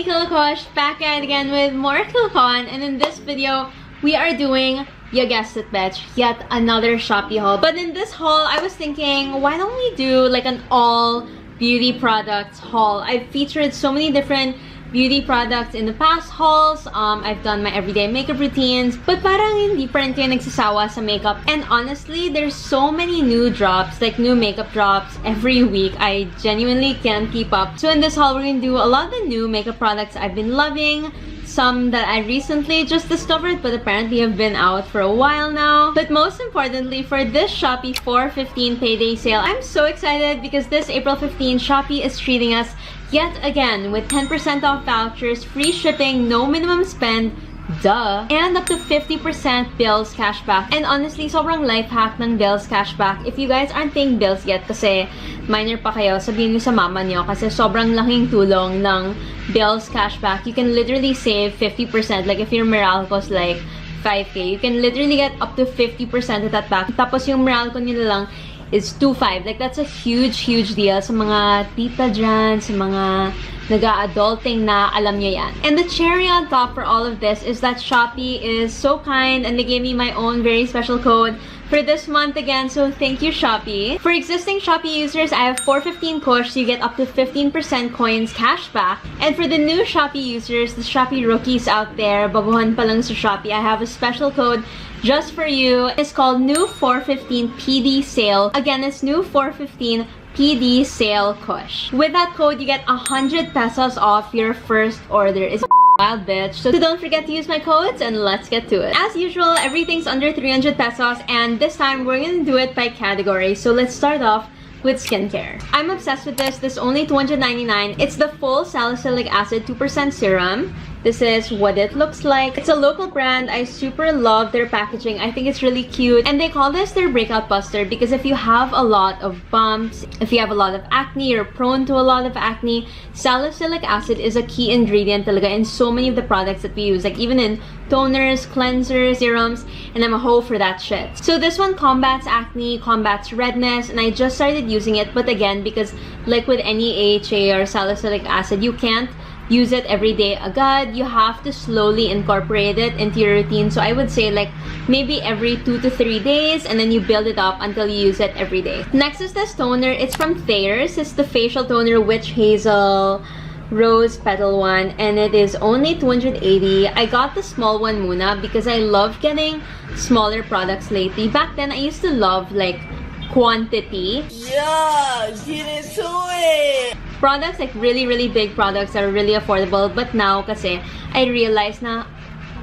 Killa Kush, back at it again with more kalokohan, and in this video, we are doing, you guessed it, bitch, yet another Shopee haul. But in this haul, I was thinking, why don't we do like an all beauty products haul? I've featured so many different beauty products in the past hauls. I've done my everyday makeup routines, but parang hindi pa rin kayo nagsasawa sa makeup. And honestly, there's so many new drops, like new makeup drops every week. I genuinely can't keep up. So in this haul, we're gonna do a lot of the new makeup products I've been loving, some that I recently just discovered but apparently have been out for a while now. But most importantly, for this Shopee 4/15 payday sale, I'm so excited because this April 15, Shopee is treating us yet again with 10% off vouchers, free shipping, no minimum spend, duh, and up to 50% bills cashback. And honestly, sobrang life hack ng bills cashback. If you guys aren't paying bills yet kasi minor pa kayo, sabihin niyo sa mama niyo kasi sobrang laking tulong ng bills cashback. You can literally save 50%. Like if your Meralco's like 5K, you can literally get up to 50% of that back. Tapos yung Meralco niyo na lang is 2.5. Like that's a huge deal sa mga tita dyan, sa mga nag-a-adulting na alam nyo yan. And the cherry on top for all of this is that Shopee is so kind and they gave me my own very special code for this month again, so thank you, Shopee. For existing Shopee users, I have 4/15 Kush, so you get up to 15% coins cash back. And for the new Shopee users, the Shopee rookies out there, baguhan pa lang sa Shopee, I have a special code just for you. It's called New 4/15 PD Sale. Again, it's New 4/15 PD Sale Kush. With that code, you get 100 pesos off your first order. It's wild, bitch. So don't forget to use my codes and let's get to it. As usual, everything's under 300 pesos and this time we're gonna do it by category. So let's start off with skincare. I'm obsessed with this. This is only 299. It's the full salicylic acid 2% serum. This is what it looks like. It's a local brand. I super love their packaging. I think it's really cute. And they call this their breakout buster because if you have a lot of bumps, if you have a lot of acne, you're prone to a lot of acne, salicylic acid is a key ingredient talaga in so many of the products that we use. Like even in toners, cleansers, serums, and I'm a hoe for that shit. So this one combats acne, combats redness, and I just started using it. But again, because like with any AHA or salicylic acid, you can't use it every day agad. You have to slowly incorporate it into your routine. So I would say like maybe every 2 to 3 days and then you build it up until you use it every day. Next is this toner. It's from Thayers. It's the facial toner Witch Hazel Rose Petal one and it is only 280. I got the small one muna because I love getting smaller products lately. Back then I used to love like quantity. Yeah, get into it! Products like really big products are really affordable, but now kasi I realize na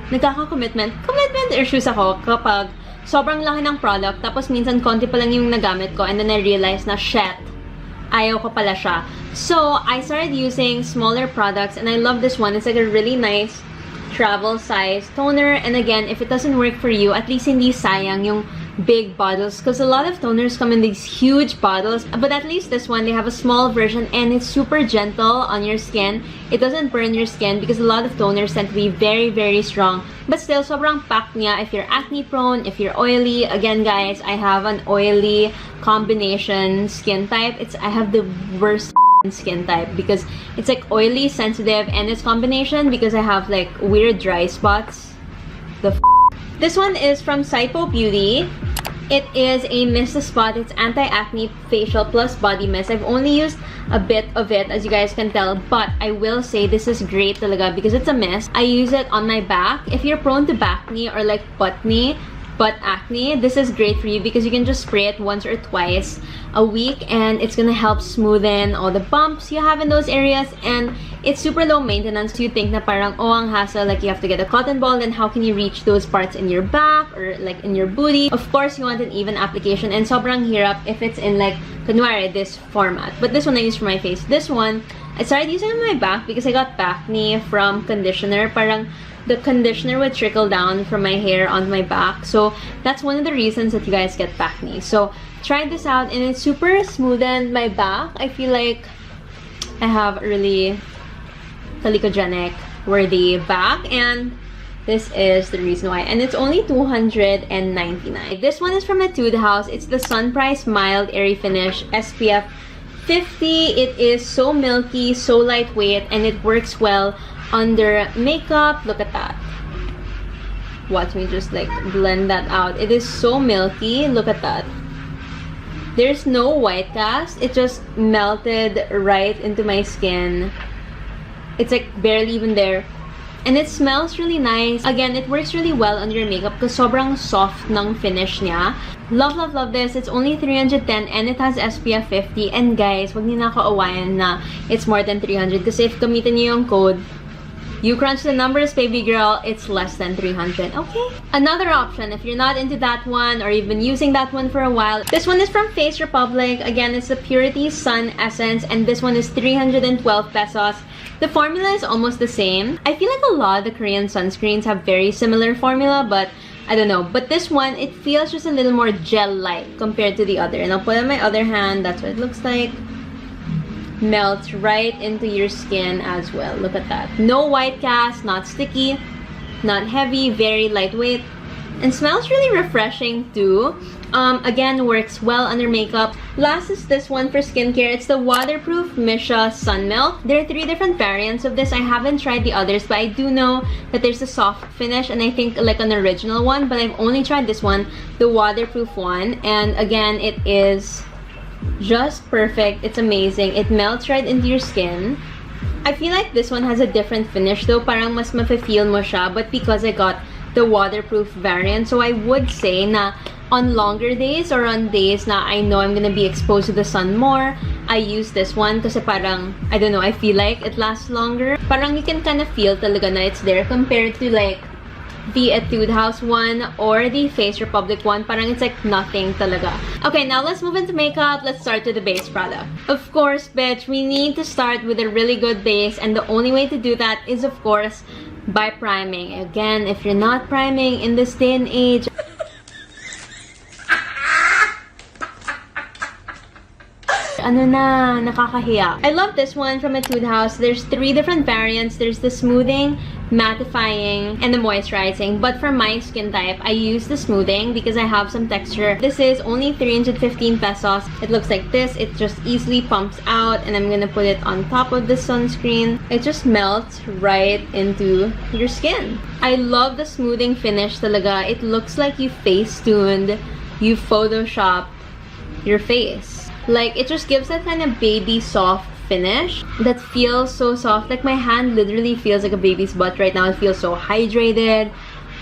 commitment issues ako kapag sobrang laki ng product tapos minsan konti pa lang yung nagamit ko and then I realize na shit, ayaw ko pala siya. So I started using smaller products and I love this one. It's like a really nice travel size toner, and again, if it doesn't work for you, at least hindi sayang yung big bottles because a lot of toners come in these huge bottles, but at least this one, they have a small version and it's super gentle on your skin. It doesn't burn your skin because a lot of toners tend to be very strong, but still sobrang packed niya if you're acne prone, if you're oily. Again guys, I have an oily combination skin type. I have the worst skin type because it's like oily, sensitive, and it's combination because I have like weird dry spots. This one is from Saipo Beauty. It is a mist spot. It's anti-acne facial plus body mist. I've only used a bit of it, as you guys can tell, but I will say this is great talaga because it's a mist. I use it on my back. If you're prone to backne or like butt acne, this is great for you because you can just spray it once or twice a week and it's gonna help smoothen all the bumps you have in those areas, and it's super low maintenance. You think na parang ang hassle, like you have to get a cotton ball, then how can you reach those parts in your back or like in your booty? Of course you want an even application and sobrang hirap if it's in like kunwari this format, but this one I use for my face. This one I started using on my back because I got acne from conditioner. Parang the conditioner would trickle down from my hair onto my back, so that's one of the reasons that you guys get acne. So try this out and it's super smoothened my back. I feel like I have a really calicogenic worthy back and this is the reason why, and it's only 299. This one is from Etude House. It's the Sunprice Mild Airy Finish SPF 50. It is so milky, so lightweight, and it works well under makeup. Look at that. Watch me just like blend that out. It is so milky. Look at that. There's no white cast. It just melted right into my skin. It's like barely even there. And it smells really nice. Again, it works really well under your makeup because sobrang soft ng finish niya. Love, love, love this. It's only 310 and it has SPF 50. And guys, wag niyo na kaawayan na it's more than 300 kasi if gamitin niyo yung code, you crunch the numbers, baby girl, it's less than 300, okay? Another option, if you're not into that one or you've been using that one for a while, this one is from Face Republic. Again, it's the Purity Sun Essence, and this one is 312 pesos. The formula is almost the same. I feel like a lot of the Korean sunscreens have very similar formula, but I don't know. But this one, it feels just a little more gel-like compared to the other. And I'll put it on my other hand. That's what it looks like. Melts right into your skin as well. Look at that. No white cast, not sticky, not heavy, very lightweight, and smells really refreshing too. Again, works well under makeup. Last is this one for skincare. It's the Waterproof Misha Sun Milk. There are 3 different variants of this. I haven't tried the others, but I do know that there's a soft finish and I think like an original one, but I've only tried this one, the waterproof one. And again, it is just perfect. It's amazing. It melts right into your skin. I feel like this one has a different finish though. Parang mas mafe-feel mo siya, but because I got the waterproof variant, so I would say na on longer days or on days na I know I'm gonna be exposed to the sun more, I use this one kasi parang, I don't know, I feel like it lasts longer. Parang you can kind of feel talaga na it's there compared to like the Etude House one or the Face Republic one. Parang it's like nothing talaga. Okay, now let's move into makeup. Let's start with the base product. Of course, bitch, we need to start with a really good base, and the only way to do that is, of course, by priming. Again, if you're not priming in this day and age, ano na, nakakahiya. I love this one from Etude House. There's 3 different variants. There's the smoothing, mattifying, and the moisturizing. But for my skin type, I use the smoothing because I have some texture. This is only 315 pesos. It looks like this. It just easily pumps out, and I'm gonna put it on top of the sunscreen. It just melts right into your skin. I love the smoothing finish talaga. It looks like you face-tuned, you photoshopped your face. Like, it just gives that kind of baby soft finish that feels so soft. Like, my hand literally feels like a baby's butt right now. It feels so hydrated,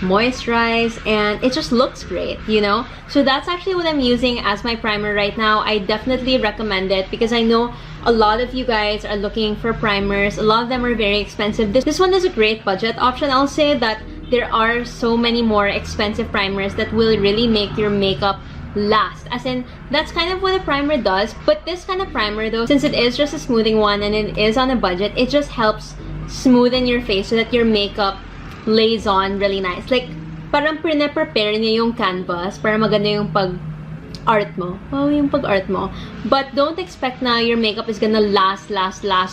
moisturized, and it just looks great, you know? So that's actually what I'm using as my primer right now. I definitely recommend it because I know a lot of you guys are looking for primers. A lot of them are very expensive. This one is a great budget option. I'll say that there are so many more expensive primers that will really make your makeup last, as in that's kind of what a primer does. But this kind of primer though, since it is just a smoothing one and it is on a budget, it just helps smoothen your face so that your makeup lays on really nice. Like parang prepare niya yung canvas para maganda yung pag-art mo. Oh, yung pag-art mo. But don't expect na your makeup is gonna last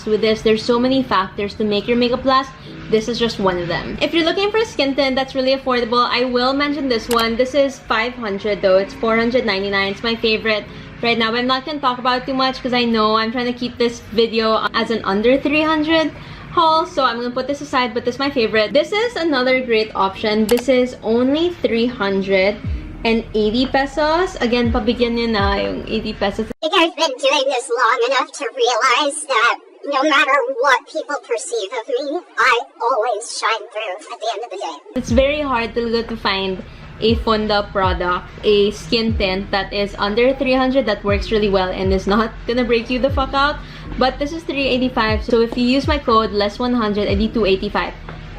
with this. There's so many factors to make your makeup last. This is just one of them. If you're looking for a skin tint that's really affordable, I will mention this one. This is 500 though. It's 499. It's my favorite right now. But I'm not gonna talk about it too much because I know I'm trying to keep this video as an under 300 haul. So I'm gonna put this aside, but this is my favorite. This is another great option. This is only 380 pesos. Again, pabigyan niyo na yung 80 pesos. I think I've been doing this long enough to realize that no matter what people perceive of me, I always shine through at the end of the day. It's very hard to find a Fonda product, a skin tint that is under 300 that works really well and is not gonna break you the fuck out. But this is 385, so if you use my code less100, I need 285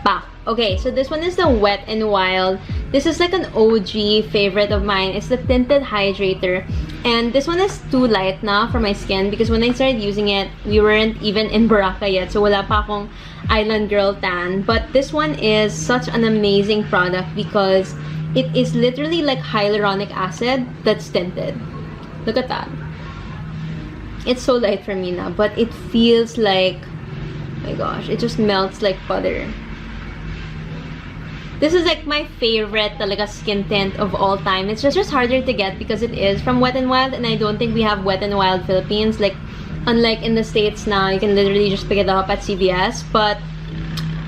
back. Okay, so this one is the Wet n Wild. This is like an OG favorite of mine. It's the Tinted Hydrator. And this one is too light na for my skin because when I started using it, we weren't even in Boracay yet. So wala pa akong island girl tan. But this one is such an amazing product because it is literally like hyaluronic acid that's tinted. Look at that. It's so light for me now, but it feels like, oh my gosh, it just melts like butter. This is like my favorite talaga skin tint of all time. It's just harder to get because it is from Wet n Wild, and I don't think we have Wet n Wild Philippines. Like, unlike in the States now, you can literally just pick it up at CVS. But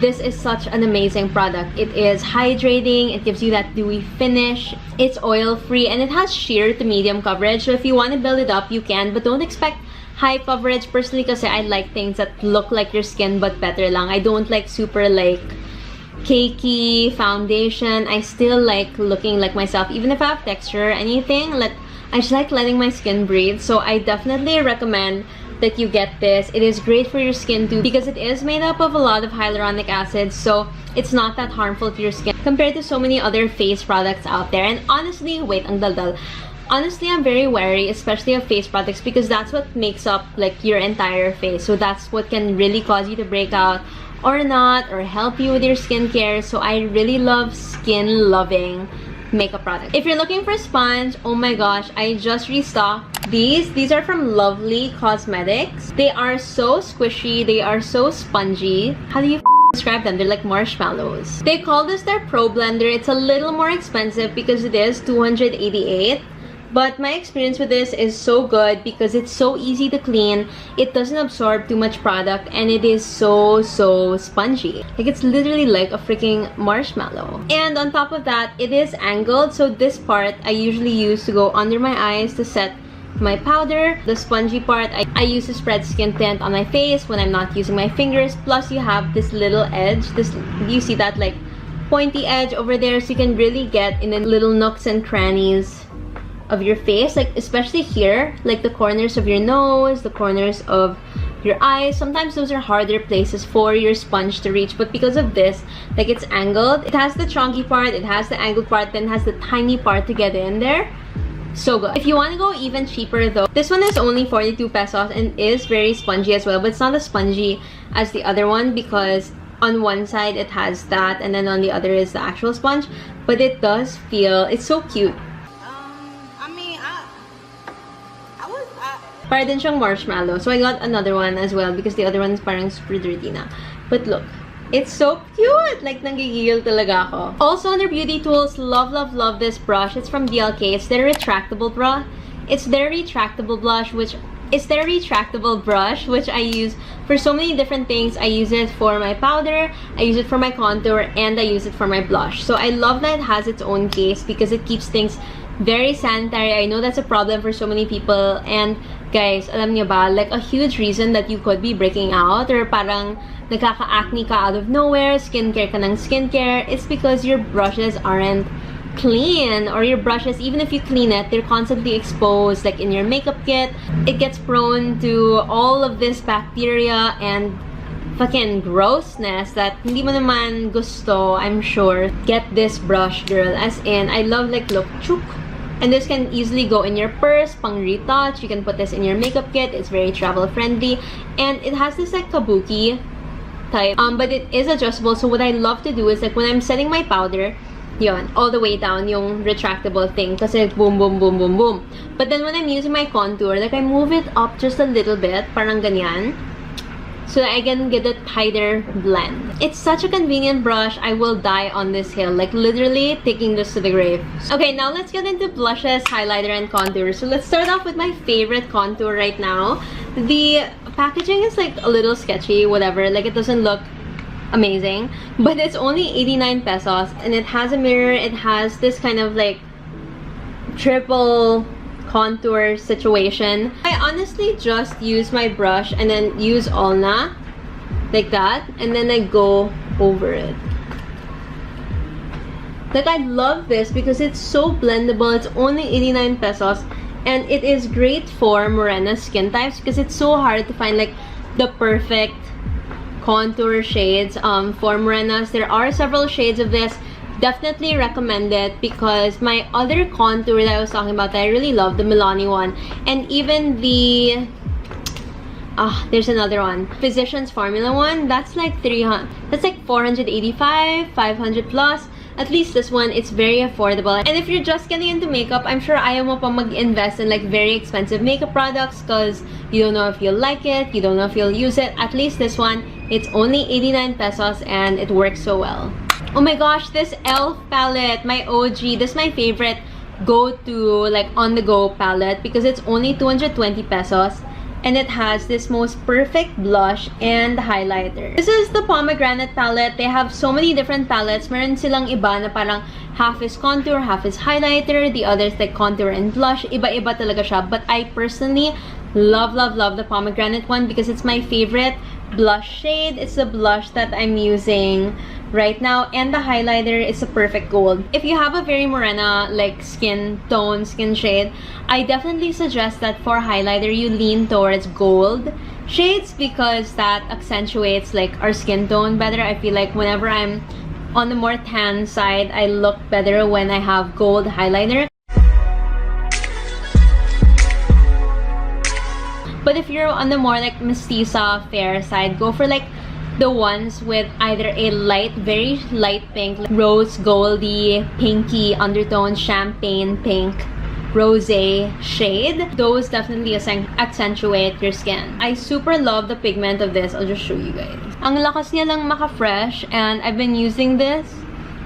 this is such an amazing product. It is hydrating, it gives you that dewy finish, it's oil-free, and it has sheer to medium coverage. So if you want to build it up, you can, but don't expect high coverage. Personally, kasi I like things that look like your skin but better lang. I don't like super like cakey foundation. I still like looking like myself, even if I have texture or anything. I just like letting my skin breathe. So I definitely recommend that you get this. It is great for your skin too because it is made up of a lot of hyaluronic acid, so it's not that harmful to your skin compared to so many other face products out there. And honestly, wait, ang daldal. Honestly, I'm very wary, especially of face products, because that's what makes up like your entire face. So that's what can really cause you to break out or not, or help you with your skincare. So I really love skin loving makeup product. If you're looking for a sponge, oh my gosh, I just restocked these. These are from Lovely Cosmetics. They are so squishy, they are so spongy. How do you describe them? They're like marshmallows. They call this their Pro Blender. It's a little more expensive because it is $288. But my experience with this is so good because it's so easy to clean, it doesn't absorb too much product, and it is so spongy. Like, it's literally like a freaking marshmallow. And on top of that, it is angled, so this part I usually use to go under my eyes to set my powder. The spongy part, I use to spread skin tint on my face when I'm not using my fingers. Plus, you have this little edge. You see that like pointy edge over there, so you can really get in the little nooks and crannies of your face, like especially here, like the corners of your nose, the corners of your eyes. Sometimes those are harder places for your sponge to reach, but because of this, like, it's angled. It has the chunky part, it has the angled part, then it has the tiny part to get in there. So good. If you want to go even cheaper though, this one is only 42 pesos and is very spongy as well, but it's not as spongy as the other one because on one side it has that and then on the other is the actual sponge, but it does feel, it's so cute. Para din siyang marshmallow. So I got another one as well because the other one is parang super dirty na. But look, it's so cute! Like, nanggigigil talaga ako. Also, under beauty tools, love this brush. It's from DLK. It's their retractable brush. It's their retractable brush, which I use for so many different things. I use it for my powder, I use it for my contour, and I use it for my blush. So I love that it has its own case because it keeps things very sanitary. I know that's a problem for so many people, and guys, alam niyo ba, like, a huge reason that you could be breaking out or parang nagkaka-acne ka out of nowhere, skincare ka ng skincare, it's because your brushes aren't clean, or your brushes, even if you clean it, they're constantly exposed. Like in your makeup kit, it gets prone to all of this bacteria and fucking grossness that hindi mo naman gusto, I'm sure. Get this brush, girl. As in, I love, like, look, chook. And this can easily go in your purse, pang retouch. You can put this in your makeup kit. It's very travel friendly. And it has this like kabuki type, but it is adjustable. So what I love to do is, like, when I'm setting my powder, yon, all the way down yung retractable thing, kasi boom, boom, boom, boom, boom. But then when I'm using my contour, like, I move it up just a little bit, parang ganyan, so that I can get a tighter blend. It's such a convenient brush. I will die on this hill, like literally taking this to the grave. Okay, now let's get into blushes, highlighter, and contour. So let's start off with my favorite contour right now. The packaging is like a little sketchy, whatever, like it doesn't look amazing, but it's only 89 pesos and it has a mirror. It has this kind of like triple contour situation. I honestly just use my brush and then use Ulna like that, and then I go over it. Like, I love this because it's so blendable. It's only 89 pesos and it is great for morena skin types because it's so hard to find like the perfect contour shades for morenas. There are several shades of this. Definitely recommend it because my other contour that I was talking about that I really love, the Milani one, and even the there's another one, Physicians Formula one, that's like 300, that's like 485, 500 plus. At least this one, it's very affordable. And if you're just getting into makeup, I'm sure ayaw mo pa mag-invest in like very expensive makeup products because you don't know if you'll like it, you don't know if you'll use it. At least this one, it's only 89 pesos and it works so well. Oh my gosh, this e.l.f. palette, my OG, this is my favorite go-to, like, on-the-go palette because it's only 220 pesos And it has this most perfect blush and highlighter. This is the pomegranate palette. They have so many different palettes. Meron silang iba na parang half is contour, half is highlighter. The others like contour and blush. Iba-iba talaga siya. But I personally love the pomegranate one because it's my favorite blush shade. It's the blush that I'm using right now, and the highlighter is a perfect gold. If you have a very morena like skin tone, skin shade, I definitely suggest that for highlighter you lean towards gold shades because that accentuates like our skin tone better. I feel like whenever I'm on the more tan side, I look better when I have gold highlighter. But if you're on the more like mestiza fair side, go for like the ones with either a light, very light pink, like rose goldy, pinky undertone, champagne pink, rosé shade. Those definitely accentuate your skin. I super love the pigment of this. I'll just show you guys. Ang lakas niya lang maka-fresh, and I've been using this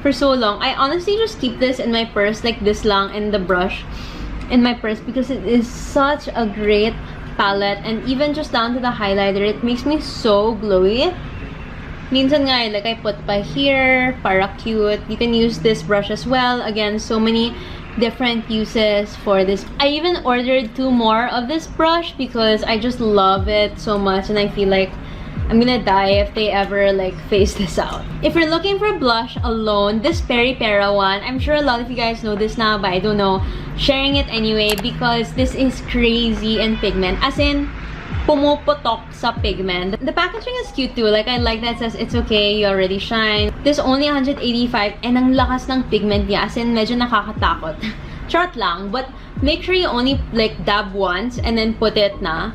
for so long. I honestly just keep this in my purse like this lang, and the brush in my purse because it is such a great palette, and even just down to the highlighter, it makes me so glowy. Minsan nga, like I put pa here, para cute. You can use this brush as well. Again, so many different uses for this. I even ordered 2 more of this brush because I just love it so much, and I feel like I'm gonna die if they ever like phase this out. If you're looking for blush alone, this Peri Pera one, I'm sure a lot of you guys know this now, but I don't know. Sharing it anyway because this is crazy in pigment. As in, pumuputok sa pigment. The packaging is cute too. Like, I like that it says, it's okay, you already shine. This only 185 and ang lakas ng pigment niya. As in, medyo nakakatakot. Short lang. But make sure you only like dab once and then put it na.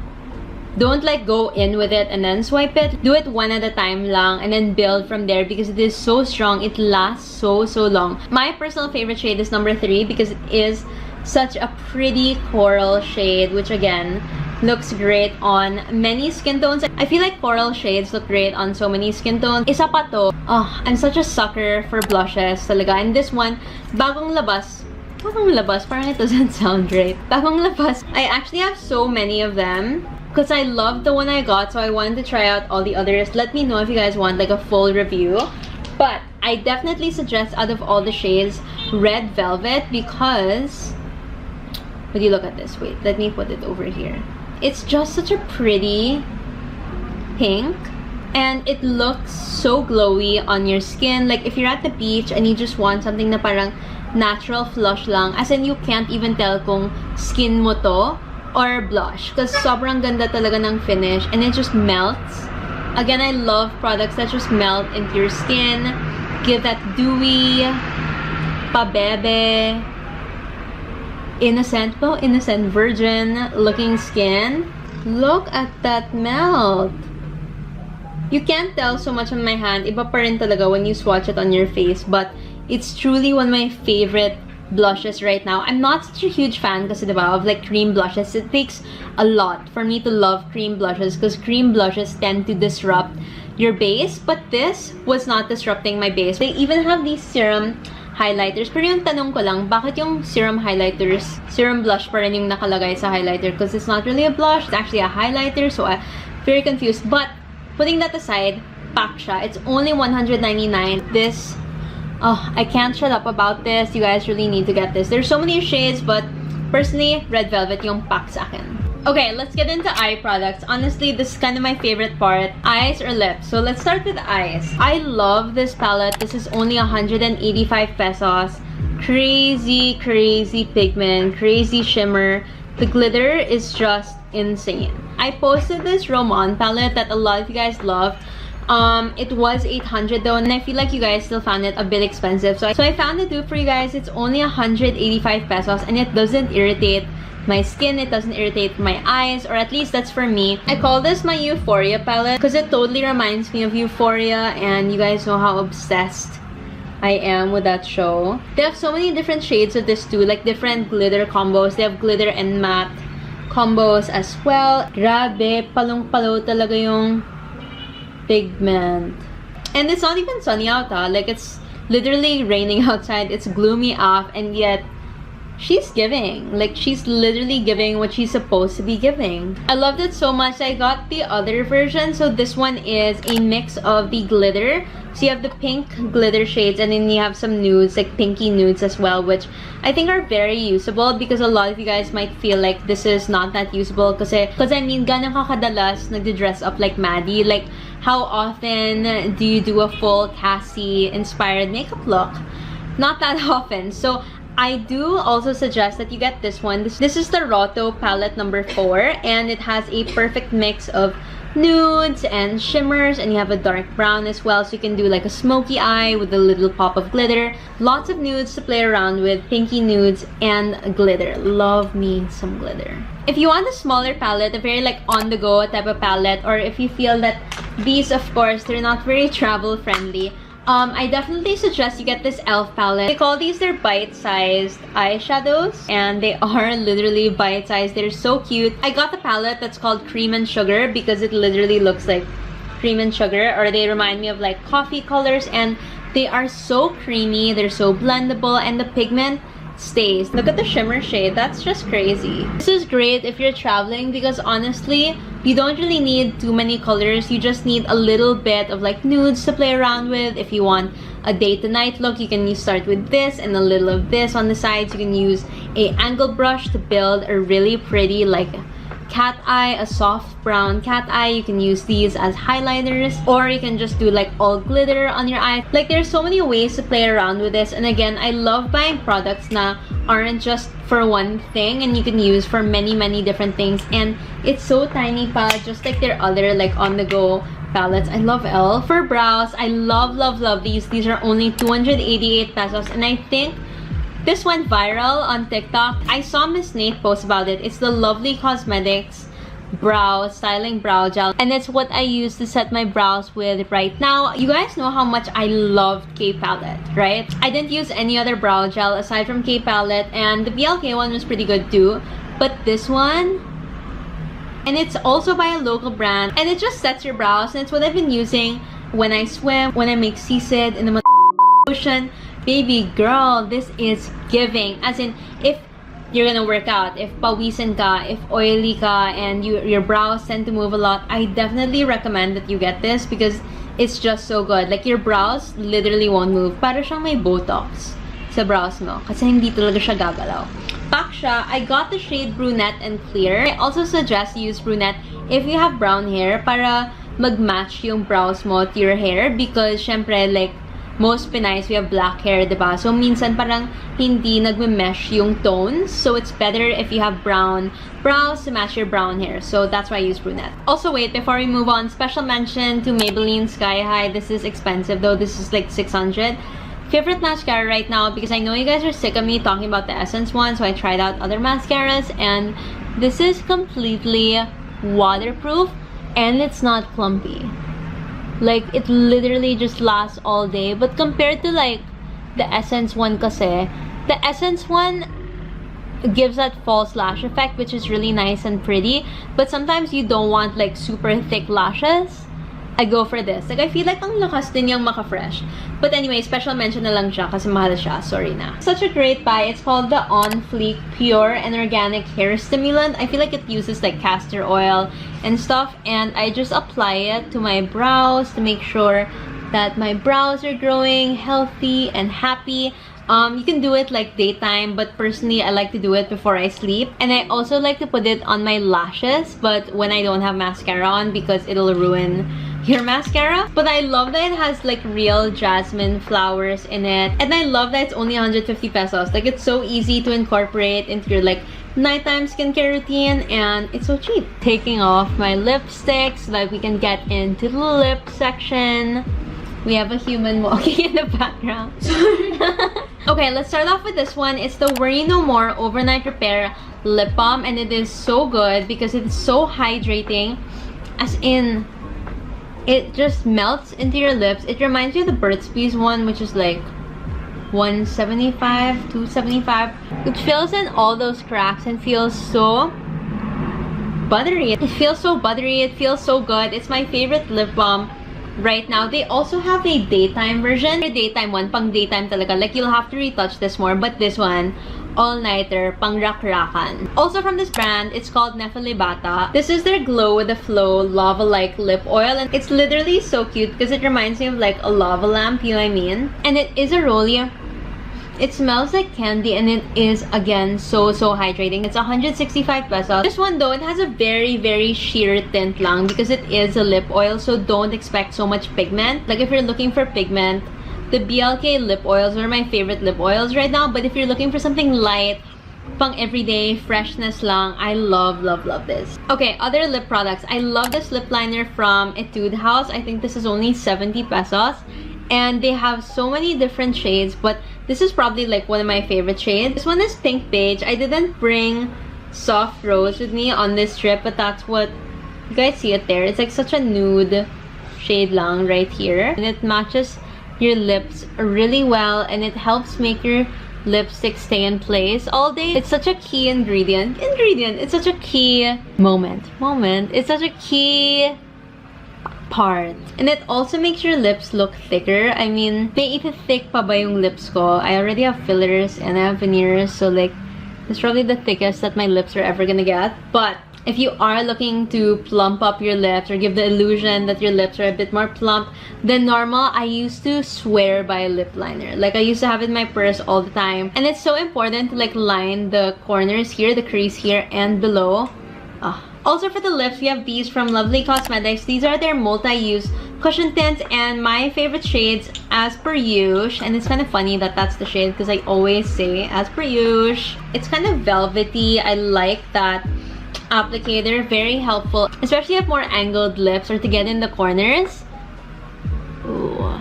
Don't like go in with it and then swipe it. Do it one at a time lang and then build from there because it is so strong. It lasts so long. My personal favorite shade is number 3 because it is such a pretty coral shade, which again looks great on many skin tones. I feel like coral shades look great on so many skin tones. Isa pa to. Oh, I'm such a sucker for blushes talaga. And this one, bagong labas. Bagong labas? Parang it doesn't sound right. Bagong labas. I actually have so many of them because I love the one I got, so I wanted to try out all the others. Let me know if you guys want like a full review. But I definitely suggest out of all the shades, Red Velvet because... Would you look at this? Wait, let me put it over here. It's just such a pretty pink. And it looks so glowy on your skin. Like, if you're at the beach and you just want something na parang natural flush lang, as in you can't even tell kung skin mo to or blush. Because sobrang ganda talaga ng finish. And it just melts. Again, I love products that just melt into your skin. Give that dewy, pabebe, innocent virgin looking skin. Look at that melt. You can't tell so much on my hand. Iba pa rin talaga when you swatch it on your face. But it's truly one of my favorite blushes right now. I'm not such a huge fan kasi diba, of like cream blushes. It takes a lot for me to love cream blushes because cream blushes tend to disrupt your base. But this was not disrupting my base. They even have these serum highlighters. Pero yung tanong ko lang, bakit yung serum highlighters, serum blush pa rin yung nakalagay sa highlighter? Because it's not really a blush, it's actually a highlighter. So I'm very confused. But putting that aside, pack siya. It's only 199. This, oh, I can't shut up about this. You guys really need to get this. There's so many shades, but personally, Red Velvet yung pack sa akin. Okay, let's get into eye products. Honestly, this is kind of my favorite part. Eyes or lips? So let's start with eyes. I love this palette. This is only 185 pesos. Crazy pigment, crazy shimmer. The glitter is just insane. I posted this Roman palette that a lot of you guys love. It was 800 though, and I feel like you guys still found it a bit expensive. So I found a dupe for you guys. It's only 185 pesos, and it doesn't irritate my skin, it doesn't irritate my eyes, or at least that's for me. I call this my Euphoria palette because it totally reminds me of Euphoria, and you guys know how obsessed I am with that show. They have so many different shades of this too, like different glitter combos. They have glitter and matte combos as well. Grabe, palong-palo talaga yung pigment. And it's not even sunny out, like it's literally raining outside. It's gloomy off, and yet she's giving. Like, she's literally giving what she's supposed to be giving. I loved it so much. I got the other version. So this one is a mix of the glitter. So you have the pink glitter shades, and then you have some nudes, like pinky nudes as well, which I think are very usable because a lot of you guys might feel like this is not that usable because I mean, ganun ka kadalas nagde-dress up like Maddie? Like, how often do you do a full Cassie inspired makeup look? Not that often. So I do also suggest that you get this one. This is the Roto palette number 4, and it has a perfect mix of nudes and shimmers, and you have a dark brown as well, so you can do like a smoky eye with a little pop of glitter. Lots of nudes to play around with, pinky nudes and glitter. Love me some glitter. If you want a smaller palette, a very like on-the-go type of palette, or if you feel that these, of course, they're not very travel friendly, I definitely suggest you get this e.l.f. palette. They call these their bite-sized eyeshadows, and they are literally bite-sized. They're so cute. I got the palette that's called Cream and Sugar because it literally looks like cream and sugar, or they remind me of like coffee colors, and they are so creamy, they're so blendable, and the pigment stays. Look at the shimmer shade. That's just crazy. This is great if you're traveling because honestly, you don't really need too many colors. You just need a little bit of like nudes to play around with. If you want a day to night look, you can start with this and a little of this on the sides. You can use a angle brush to build a really pretty like cat eye, a soft brown cat eye. You can use these as highlighters, or you can just do like all glitter on your eye. Like, there's so many ways to play around with this. And again, I love buying products na aren't just for one thing and you can use for many different things, and it's so tiny pa, just like their other like on-the-go palettes. I love e.l.f. For brows, I love these. These are only 288 pesos, and I think this went viral on TikTok. I saw Miss Nate post about it. It's the Lovely Cosmetics brow styling brow gel, and it's what I use to set my brows with right now. You guys know how much I loved K palette, right? I didn't use any other brow gel aside from K palette, and the BLK one was pretty good too, but this one, and it's also by a local brand, and it just sets your brows, and it's what I've been using when I swim, when I make seasid in the ocean. Baby girl, this is giving. As in, if you're gonna work out, if pawisan ka, if oily ka, and your brows tend to move a lot, I definitely recommend that you get this because it's just so good. Like, your brows literally won't move. Para siyang may Botox sa brows mo kasi hindi talaga siya gagalaw. Pack siya. I got the shade Brunette and Clear. I also suggest you use brunette if you have brown hair para mag-match yung brows mo to your hair, because syempre, like, most Pinays, we have black hair, diba? So, minsan parang hindi nagme-mesh yung tones. So, it's better if you have brown brows to match your brown hair. So, that's why I use brunette. Also, wait, before we move on, special mention to Maybelline Sky High. This is expensive though. This is like 600. Favorite mascara right now because I know you guys are sick of me talking about the Essence one. So, I tried out other mascaras, and this is completely waterproof and it's not clumpy. Like, it literally just lasts all day. But compared to like the Essence one kasi, the Essence one gives that false lash effect, which is really nice and pretty. But sometimes you don't want like super thick lashes. I go for this. Like, I feel like ang lakas din yung maka-fresh. But anyway, special mention na lang siya kasi mahal siya. Sorry na. Such a great buy. It's called the On Fleek Pure and Organic Hair Stimulant. I feel like it uses like castor oil and stuff. And I just apply it to my brows to make sure that my brows are growing healthy and happy. You can do it like daytime, but personally I like to do it before I sleep. And I also like to put it on my lashes, but when I don't have mascara on because it'll ruin your mascara. But I love that it has like real jasmine flowers in it, and I love that it's only 150 pesos. Like, it's so easy to incorporate into your like nighttime skincare routine, and it's so cheap. Taking off my lipstick so that we can get into the lip section. We have a human walking in the background. Okay, let's start off with this one. It's the Worry No More Overnight Repair Lip Balm, and it is so good because it's so hydrating. As in, it just melts into your lips. It reminds you of the Burt's Bees one, which is like 175, 275. It fills in all those cracks and feels so buttery. It feels so buttery. It feels so good. It's my favorite lip balm right now. They also have a daytime version. The daytime one, pang daytime talaga. Like, you'll have to retouch this more, but this one, all-nighter, pang-rak-rakan. Also from this brand, it's called Nefelibata. This is their Glow with the Flow lava-like lip oil, and it's literally so cute because it reminds me of like a lava lamp, you know what I mean? And it is a rollie. It smells like candy, and it is, again, so hydrating. It's 165 pesos. This one though, it has a very sheer tint lang because it is a lip oil, so don't expect so much pigment. Like if you're looking for pigment, the BLK lip oils are my favorite lip oils right now. But if you're looking for something light, pang everyday freshness lang, I love this. Okay, other lip products. I love this lip liner from Etude House. I think this is only 70 pesos. And they have so many different shades, but this is probably like one of my favorite shades. This one is pink beige. I didn't bring soft rose with me on this trip, but that's what you guys see it there. It's like such a nude shade lang right here, and it matches your lips really well, and it helps make your lipstick stay in place all day. It's such a key ingredient. It's such a key moment. It's such a key part. And it also makes your lips look thicker. I mean, may iti-thick pa ba yung lips ko? I already have fillers and I have veneers, so like, it's probably the thickest that my lips are ever gonna get. But if you are looking to plump up your lips or give the illusion that your lips are a bit more plump than normal, I used to swear by a lip liner. Like, I used to have it in my purse all the time. And it's so important to like line the corners here, the crease here, and below. Also for the lips, we have these from Lovely Cosmetics. These are their multi-use cushion tints, and my favorite shades, as per usual. And it's kind of funny that that's the shade because I always say as per usual. It's kind of velvety. I like that applicator, very helpful, especially if you have more angled lips or to get in the corners. Ooh.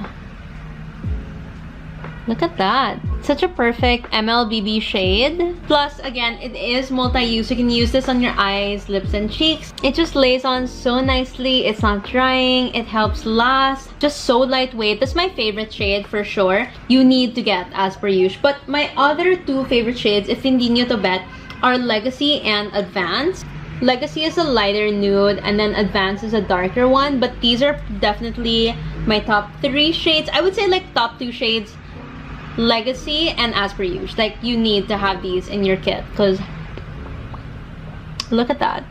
Look at that. Such a perfect MLBB shade. Plus, again, it is multi-use. You can use this on your eyes, lips, and cheeks. It just lays on so nicely. It's not drying. It helps last. Just so lightweight. This is my favorite shade for sure. You need to get as per usual. But my other two favorite shades, if hindi nyo to bet, are Legacy and Advance. Legacy is a lighter nude, and then Advance is a darker one. But these are definitely my top 3 shades. I would say like top 2 shades, Legacy and as per usual. Like, you need to have these in your kit because look at that.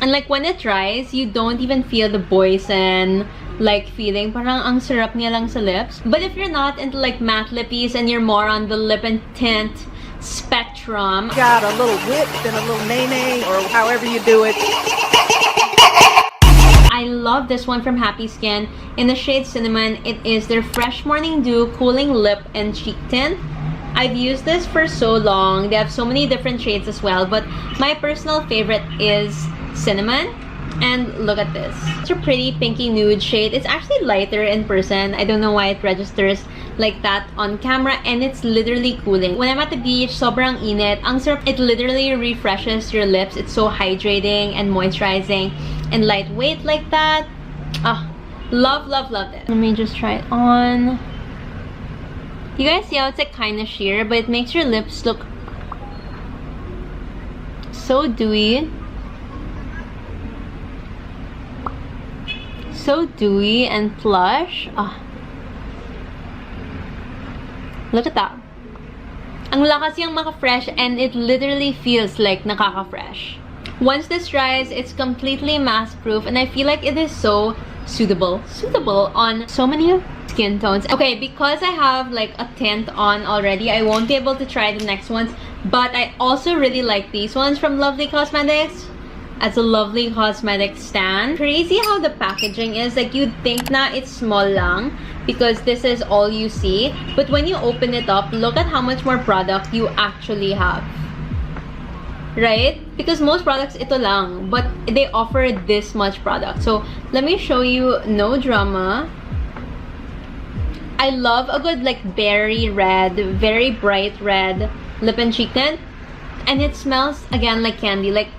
And like when it dries, you don't even feel the boysen like feeling. Parang ang sarap niya lang sa lips. But if you're not into like matte lippies and you're more on the lip and tint spectrum, Got a little whip and a little nay-nay, or however you do it. I love this one from Happy Skin in the shade Cinnamon. It is their Fresh Morning Dew Cooling Lip and Cheek Tint. I've used this for so long. They have so many different shades as well, but my personal favorite is Cinnamon. And look at this. It's a pretty pinky nude shade. It's actually lighter in person. I don't know why it registers like that on camera, and it's literally cooling. When I'm at the beach, sobrang init. Ang sarap. It literally refreshes your lips. It's so hydrating and moisturizing and lightweight like that. Love it. Let me just try it on. You guys see how it's like kind of sheer, but it makes your lips look so dewy. So dewy and plush. Look at that. Ang lakas yung maka-fresh, and it literally feels like nakaka-fresh. Once this dries, it's completely mask-proof, and I feel like it is so suitable on so many skin tones. Okay, because I have like a tint on already, I won't be able to try the next ones, but I also really like these ones from Lovely Cosmetics. As a Lovely Cosmetics stan. Crazy how the packaging is. Like, you'd think na it's small lang because this is all you see. But when you open it up, look at how much more product you actually have. Right? Because most products, ito lang. But they offer this much product. So, let me show you. No drama. I love a good, like, berry red, very bright red lip and cheek tint. And it smells, again, like candy. Like,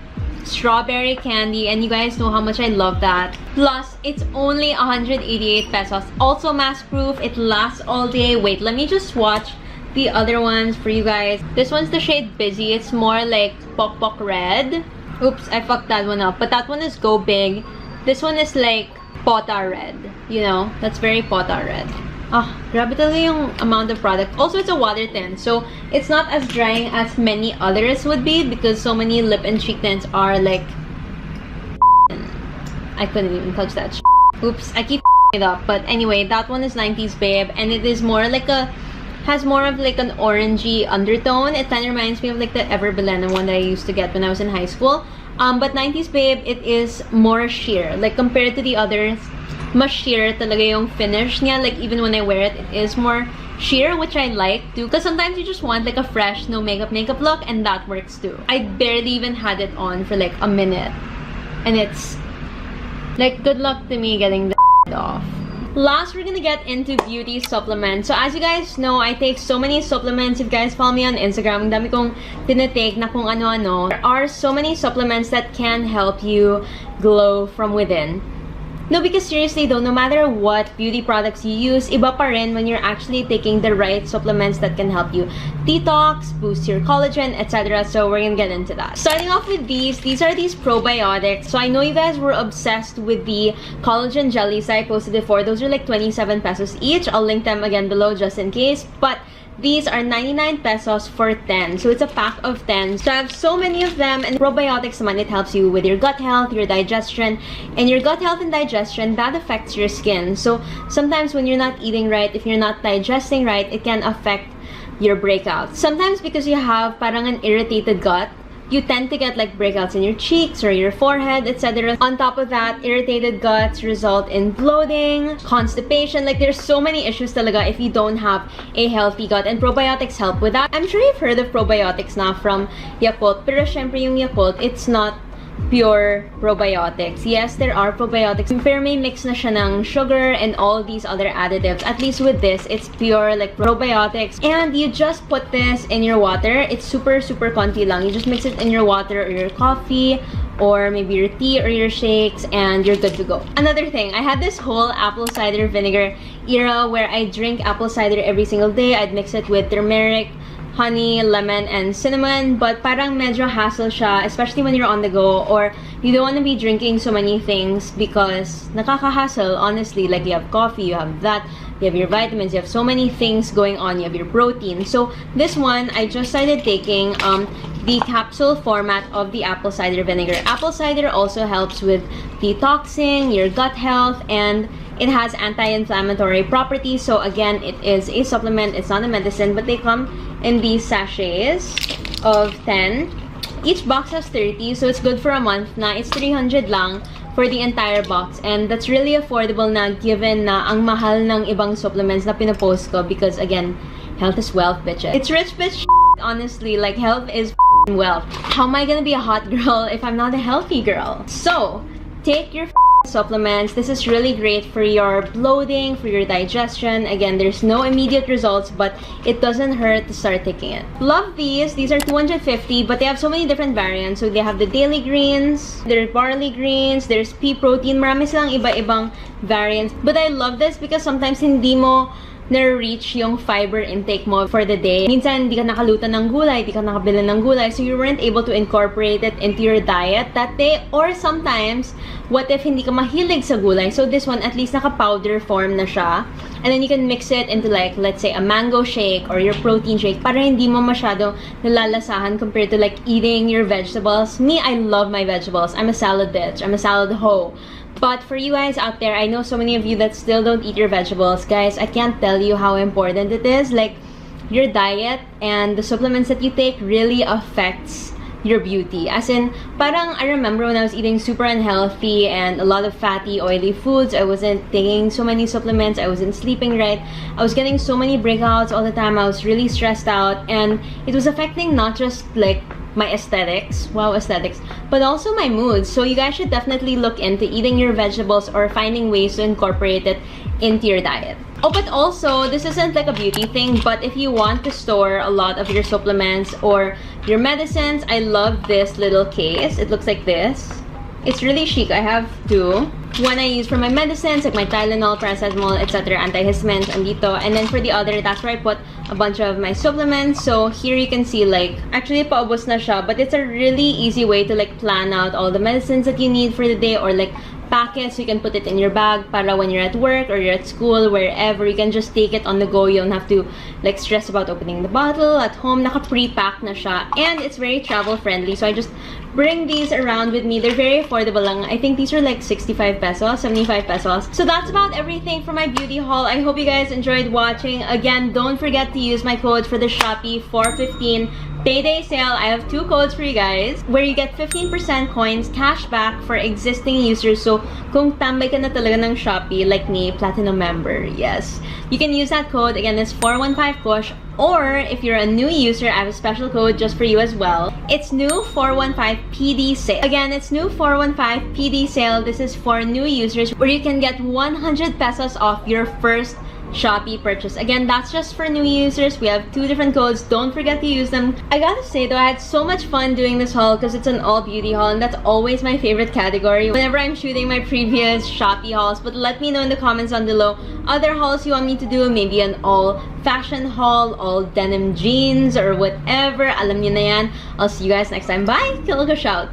strawberry candy, and you guys know how much I love that. Plus, it's only 188 pesos. Also mask proof. It lasts all day. Wait, let me just swatch the other ones for you guys. This one's the shade Busy. It's more like pok red. Oops, I fucked that one up. But that one is Go Big. This one is like Pota red. You know, that's very Pota red. grabe talaga yung amount of product. Also, it's a water tint, so it's not as drying as many others would be because so many lip and cheek tints are like... I couldn't even touch that shit. Oops, I keep it up. But anyway, that one is 90s Babe, and it is more like a... has more of like an orangey undertone. It kind of reminds me of like the Ever Belena one that I used to get when I was in high school. But 90s Babe, it is more sheer. Like compared to the others, mas sheer talaga yung finish niya. Like even when I wear it, it is more sheer, which I like too. Because sometimes you just want like a fresh, no makeup look, and that works too. I barely even had it on for like a minute. And it's like, good luck to me getting the off. Last, we're gonna get into beauty supplements. So as you guys know, I take so many supplements. If you guys follow me on Instagram, ang dami kong tinitake na kung ano-ano. There are so many supplements that can help you glow from within. No, because seriously though, no matter what beauty products you use, iba pa rin when you're actually taking the right supplements that can help you detox, boost your collagen, etc. So we're gonna get into that. Starting off with these are these probiotics. So I know you guys were obsessed with the collagen jellies I posted before. Those are like 27 pesos each. I'll link them again below just in case. But these are 99 pesos for 10. So it's a pack of 10. So I have so many of them. And probiotics naman, it helps you with your gut health, your digestion. And your gut health and digestion, that affects your skin. So sometimes when you're not eating right, if you're not digesting right, it can affect your breakouts. Sometimes because you have parang an irritated gut, you tend to get like breakouts in your cheeks or your forehead, etc. On top of that, irritated guts result in bloating, constipation. Like there's so many issues talaga if you don't have a healthy gut, and probiotics help with that. I'm sure you've heard of probiotics now from Yakult, pero syempre yung Yakult, it's not pure probiotics. Yes, there are probiotics, pero may mix na siya ng sugar and all these other additives. At least with this, it's pure like probiotics. And you just put this in your water. It's super konti lang. You just mix it in your water or your coffee or maybe your tea or your shakes, and you're good to go. Another thing, I had this whole apple cider vinegar era where I drink apple cider every single day. I'd mix it with turmeric, honey, lemon, and cinnamon, but parang medyo hassle siya, especially when you're on the go or you don't want to be drinking so many things because nakaka-hassle, honestly. Like you have coffee, you have that, you have your vitamins, you have so many things going on, you have your protein. So this one, I just started taking the capsule format of the apple cider vinegar. Apple cider also helps with detoxing, your gut health, and it has anti-inflammatory properties. So again, it is a supplement, it's not a medicine, but they come in these sachets of 10. Each box has 30, so it's good for a month na. It's 300 lang for the entire box, and that's really affordable na given na ang mahal ng ibang supplements na pinapost ko, because again, health is wealth, bitches. It's rich bitch honestly. Like, health is wealth. How am I gonna be a hot girl if I'm not a healthy girl? So take your supplements. This is really great for your bloating, for your digestion. Again, there's no immediate results, but it doesn't hurt to start taking it. Love these. These are 250, but they have so many different variants. So they have the daily greens, there's barley greens, there's pea protein. Marami silang iba-ibang variants. But I love this because sometimes hindi mo na-reach yung fiber intake mo for the day. Minsan, hindi ka nakalutan ng gulay, hindi ka nakabili ng gulay, so you weren't able to incorporate it into your diet that day. Or sometimes, what if hindi ka mahilig sa gulay? So this one, at least naka-powder form na siya. And then you can mix it into like, let's say, a mango shake or your protein shake para hindi mo masyado nalalasahan compared to like eating your vegetables. Me, I love my vegetables. I'm a salad bitch. I'm a salad hoe. But for you guys out there, I know so many of you that still don't eat your vegetables. Guys, I can't tell you how important it is. Like, your diet and the supplements that you take really affects your beauty. As in, parang I remember when I was eating super unhealthy and a lot of fatty, oily foods. I wasn't taking so many supplements. I wasn't sleeping right. I was getting so many breakouts all the time. I was really stressed out. And it was affecting not just like my aesthetics, wow, aesthetics, but also my mood. So you guys should definitely look into eating your vegetables or finding ways to incorporate it into your diet. Oh, but also, this isn't like a beauty thing, but if you want to store a lot of your supplements or your medicines, I love this little case. It looks like this. It's really chic. I have two. One I use for my medicines, like my Tylenol, paracetamol, etc., antihistamines, andito. And then for the other, that's where I put a bunch of my supplements. So here you can see, like, actually paubos na siya, but it's a really easy way to like plan out all the medicines that you need for the day, or like pack it so you can put it in your bag para when you're at work or you're at school, wherever, you can just take it on the go. You don't have to like stress about opening the bottle. At home, naka-pre-pack na siya. And it's very travel friendly, so I just bring these around with me. They're very affordable lang. I think these are like 65 pesos, 75 pesos. So that's about everything for my beauty haul. I hope you guys enjoyed watching. Again, don't forget to use my code for the Shopee 415 payday sale. I have 2 codes for you guys where you get 15% coins cashback for existing users. So kung tambay ka na talaga ng Shopee like me, platinum member, yes, you can use that code. Again, it's 415 Kush. Or if you're a new user, I have a special code just for you as well. It's new 415 PD sale. Again, it's new 415 PD sale. This is for new users where you can get 100 pesos off your first Shopee purchase. Again, that's just for new users. We have 2 different codes. Don't forget to use them. I gotta say though, I had so much fun doing this haul because it's an all beauty haul, and that's always my favorite category whenever I'm shooting my previous Shopee hauls. But let me know in the comments down below other hauls you want me to do. Maybe an all fashion haul, all denim jeans, or whatever. Alam niyo na yan. I'll see you guys next time. Bye! Killa Kush out!